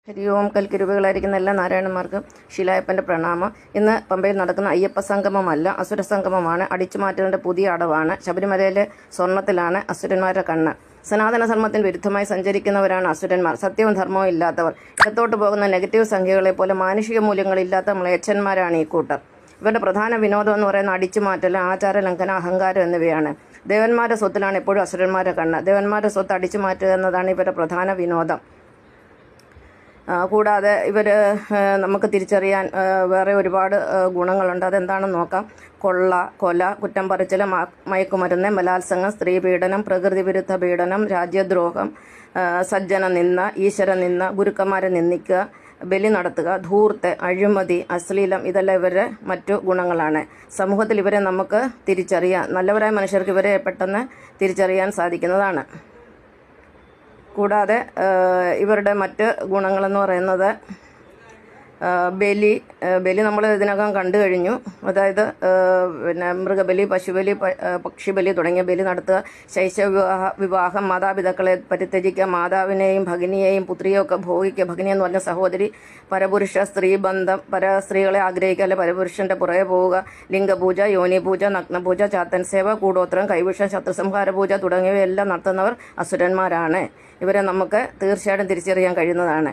ഹരി ഓം. കൽക്കിരുവികളായിരിക്കുന്ന എല്ലാ നാരായണന്മാർക്കും ശിലായപ്പൻ്റെ പ്രണാമം. ഇന്ന് പമ്പയിൽ നടക്കുന്ന അയ്യപ്പ സംഗമമല്ല, അസുര സംഗമമാണ്. അടിച്ചുമാറ്റലിൻ്റെ പുതിയ അടവാണ്. ശബരിമലയിലെ സ്വർണത്തിലാണ് അസുരന്മാരുടെ കണ്ണ്. സനാതന ധർമ്മത്തിന് വിരുദ്ധമായി സഞ്ചരിക്കുന്നവരാണ് അസുരന്മാർ. സത്യവും ധർമ്മവും ഇല്ലാത്തവർ. ഇടത്തോട്ട് പോകുന്ന നെഗറ്റീവ് സംഖ്യകളെ പോലെ മാനുഷിക മൂല്യങ്ങളില്ലാത്ത മ്ലേച്ഛന്മാരാണ് ഈ കൂട്ടർ. ഇവരുടെ പ്രധാന വിനോദം എന്ന് പറയുന്ന അടിച്ചുമാറ്റൽ, ആചാരലംഘനം, അഹങ്കാരം എന്നിവയാണ്. ദേവന്മാരുടെ സ്വത്തിലാണ് എപ്പോഴും അസുരന്മാരുടെ കണ്ണ്. ദേവന്മാരുടെ സ്വത്ത് അടിച്ചു മാറ്റുക എന്നതാണ് ഇവരുടെ പ്രധാന വിനോദം. കൂടാതെ ഇവർ നമുക്ക് തിരിച്ചറിയാൻ വേറെ ഒരുപാട് ഗുണങ്ങളുണ്ട്. അതെന്താണെന്ന് നോക്കാം. കൊള്ള, കൊല, കുറ്റം പറച്ചിൽ, മയക്കുമരുന്ന്, ബലാത്സംഗം, സ്ത്രീ പീഡനം, പ്രകൃതി വിരുദ്ധ പീഡനം, രാജ്യദ്രോഹം, സജ്ജന നിന്ന, ഈശ്വര നിന്ന, ഗുരുക്കന്മാരെ നിന്ദിക്കുക, ബലി നടത്തുക, ധൂർത്ത്, അഴിമതി, അശ്ലീലം, ഇതെല്ലാം ഇവരുടെ മറ്റു ഗുണങ്ങളാണ്. സമൂഹത്തിൽ ഇവരെ നമുക്ക് തിരിച്ചറിയാം. നല്ലവരായ മനുഷ്യർക്ക് ഇവരെ പെട്ടെന്ന് തിരിച്ചറിയാൻ സാധിക്കുന്നതാണ്. കൂടാതെ ഇവരുടെ മറ്റ് ഗുണങ്ങളെന്ന് പറയുന്നത് ബലി നമ്മൾ ഇതിനകം കണ്ടു കഴിഞ്ഞു. അതായത് പിന്നെ മൃഗബലി, പശുബലി, പക്ഷിബലി തുടങ്ങിയ ബലി നടത്തുക, ശൈശവ വിവാഹം, മാതാപിതാക്കളെ പരിത്യജിക്കുക, മാതാവിനെയും ഭഗിനിയെയും പുത്രിയെയും ഒക്കെ ഭോഗിക്കുക. ഭഗിനി എന്ന് പറഞ്ഞ സഹോദരി, പരപുരുഷ സ്ത്രീ ബന്ധം, പരസ്ത്രീകളെ ആഗ്രഹിക്കുക, അല്ലെ പരപുരുഷൻ്റെ പുറകെ പോവുക, ലിംഗപൂജ, യോനിപൂജ, നഗ്നപൂജ, ചാത്തൻ സേവ, കൂടോത്രം, കൈവിഷം, ശത്രുസംഹാര പൂജ തുടങ്ങിയവയെല്ലാം നടത്തുന്നവർ അസുരന്മാരാണ്. ഇവരെ നമുക്ക് തീർച്ചയായിട്ടും തിരിച്ചറിയാൻ കഴിയുന്നതാണ്.